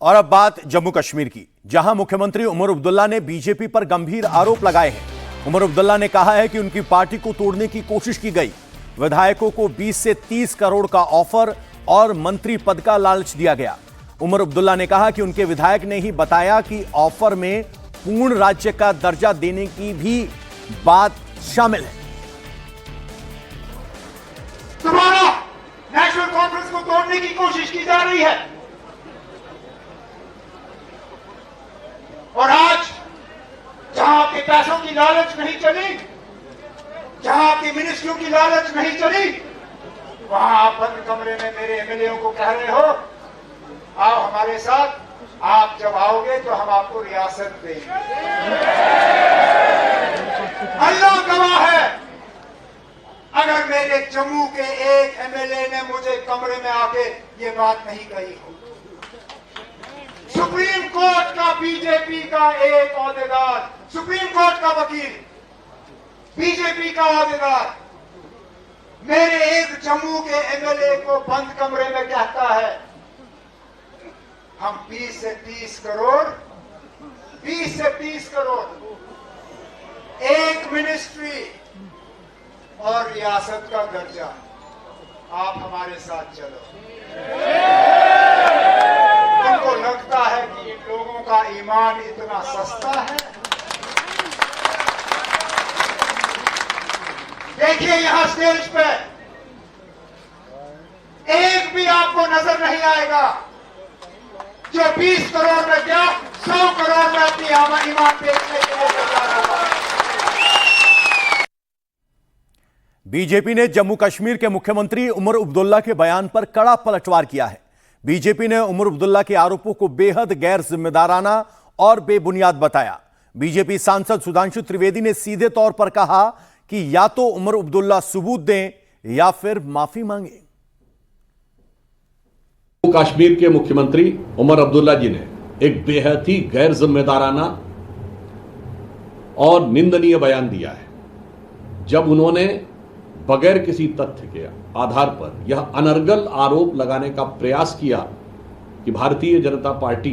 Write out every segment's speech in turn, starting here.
और अब बात जम्मू कश्मीर की, जहां मुख्यमंत्री उमर अब्दुल्ला ने बीजेपी पर गंभीर आरोप लगाए हैं। उमर अब्दुल्ला ने कहा है कि उनकी पार्टी को तोड़ने की कोशिश की गई। विधायकों को 20 से 30 करोड़ का ऑफर और मंत्री पद का लालच दिया गया। उमर अब्दुल्ला ने कहा कि उनके विधायक ने ही बताया कि ऑफर में पूर्ण राज्य का दर्जा देने की भी बात शामिल है। तुम्हारा नेशनल कॉन्फ्रेंस को तोड़ने की कोशिश की जा रही है और आज जहां आपके पैसों की लालच नहीं चली, जहां आपकी मिनिस्ट्रियों की लालच नहीं चली, वहां आप बंद कमरे में मेरे एमएलए को कह रहे हो आओ हमारे साथ, आप जब आओगे तो हम आपको रियासत देंगे। अल्लाह गवाह है, अगर मेरे जम्मू के एक एमएलए ने मुझे कमरे में आके ये बात नहीं कही हो। सुप्रीम कोर्ट का बीजेपी का एक ओहदेदार, सुप्रीम कोर्ट का वकील, बीजेपी का ओहदेदार मेरे एक जम्मू के एमएलए को बंद कमरे में कहता है हम 20 से 30 करोड़, 20 से 30 करोड़, एक मिनिस्ट्री और रियासत का दर्जा, आप हमारे साथ चलो। उनको लगता है कि इन लोगों का ईमान इतना सस्ता है। देखिए यहां स्टेज पे एक भी आपको नजर नहीं आएगा जो 20 करोड़ में क्या 100 करोड़ में अपनी ईमान बेचने के लिए तैयार होगा। बीजेपी ने जम्मू कश्मीर के मुख्यमंत्री उमर अब्दुल्ला के बयान पर कड़ा पलटवार किया है। बीजेपी ने उमर अब्दुल्ला के आरोपों को बेहद गैर जिम्मेदाराना और बेबुनियाद बताया। बीजेपी सांसद सुधांशु त्रिवेदी ने सीधे तौर पर कहा कि या तो उमर अब्दुल्ला सबूत दें या फिर माफी मांगे। जम्मू कश्मीर के मुख्यमंत्री उमर अब्दुल्ला जी ने एक बेहद ही गैर जिम्मेदाराना और निंदनीय बयान दिया है, जब उन्होंने बगैर किसी तथ्य के आधार पर यह अनर्गल आरोप लगाने का प्रयास किया कि भारतीय जनता पार्टी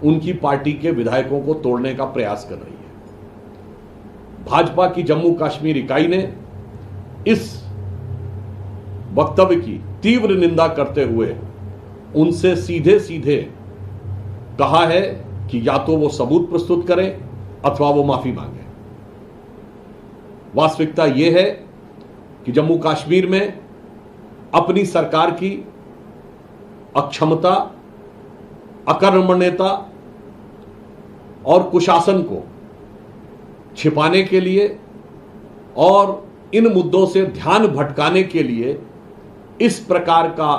उनकी पार्टी के विधायकों को तोड़ने का प्रयास कर रही है। भाजपा की जम्मू कश्मीर इकाई ने इस वक्तव्य की तीव्र निंदा करते हुए उनसे सीधे सीधे कहा है कि या तो वो सबूत प्रस्तुत करें अथवा वो माफी मांगे। वास्तविकता यह है कि जम्मू कश्मीर में अपनी सरकार की अक्षमता, अकर्मण्यता और कुशासन को छिपाने के लिए और इन मुद्दों से ध्यान भटकाने के लिए इस प्रकार का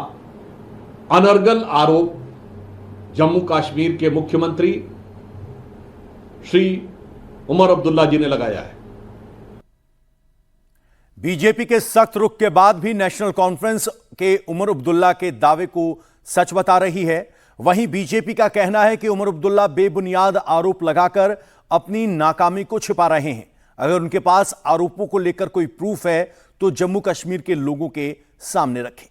अनर्गल आरोप जम्मू कश्मीर के मुख्यमंत्री श्री उमर अब्दुल्ला जी ने लगाया है। बीजेपी के सख्त रुख के बाद भी नेशनल कॉन्फ्रेंस के उमर अब्दुल्ला के दावे को सच बता रही है। वहीं बीजेपी का कहना है कि उमर अब्दुल्ला बेबुनियाद आरोप लगाकर अपनी नाकामी को छिपा रहे हैं। अगर उनके पास आरोपों को लेकर कोई प्रूफ है तो जम्मू कश्मीर के लोगों के सामने रखें।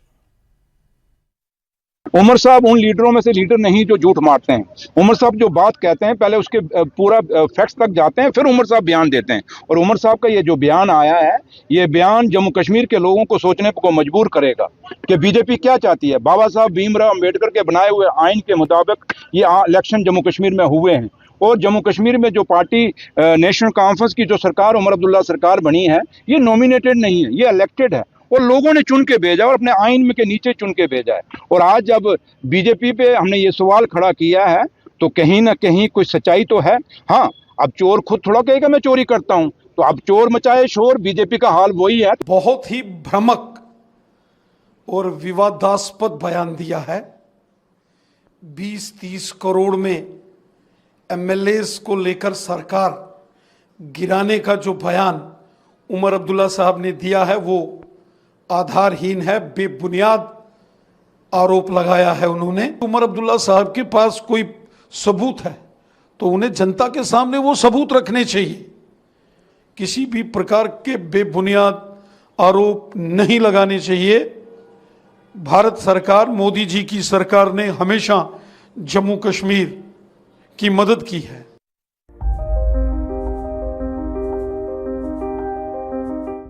उमर साहब उन लीडरों में से लीडर नहीं जो झूठ मारते हैं। उमर साहब जो बात कहते हैं पहले उसके पूरा फैक्ट्स तक जाते हैं, फिर उमर साहब बयान देते हैं। और उमर साहब का ये जो बयान आया है, ये बयान जम्मू कश्मीर के लोगों को सोचने को मजबूर करेगा कि बीजेपी क्या चाहती है। बाबा साहब भीमराव अंबेडकर के बनाए हुए आइन के मुताबिक ये इलेक्शन जम्मू कश्मीर में हुए हैं और जम्मू कश्मीर में जो पार्टी नेशनल कॉन्फ्रेंस की जो सरकार उमर अब्दुल्ला सरकार बनी है, ये नॉमिनेटेड नहीं है, ये इलेक्टेड है और लोगों ने चुन के भेजा और अपने आइन में के नीचे चुन के भेजा है। और आज जब बीजेपी पे हमने ये सवाल खड़ा किया है तो कहीं ना कहीं कोई सच्चाई तो है। हाँ, अब चोर खुद थोड़ा कहेगा मैं चोरी करता हूं, तो अब चोर मचाए शोर, बीजेपी का हाल वही है। बहुत ही भ्रामक और विवादास्पद बयान दिया है। 20-30 करोड़ में एमएलएस को लेकर सरकार गिराने का जो बयान उमर अब्दुल्ला साहब ने दिया है वो आधारहीन है, बेबुनियाद आरोप लगाया है उन्होंने। उमर अब्दुल्ला साहब के पास कोई सबूत है तो उन्हें जनता के सामने वो सबूत रखने चाहिए। किसी भी प्रकार के बेबुनियाद आरोप नहीं लगाने चाहिए। भारत सरकार, मोदी जी की सरकार ने हमेशा जम्मू कश्मीर की मदद की है।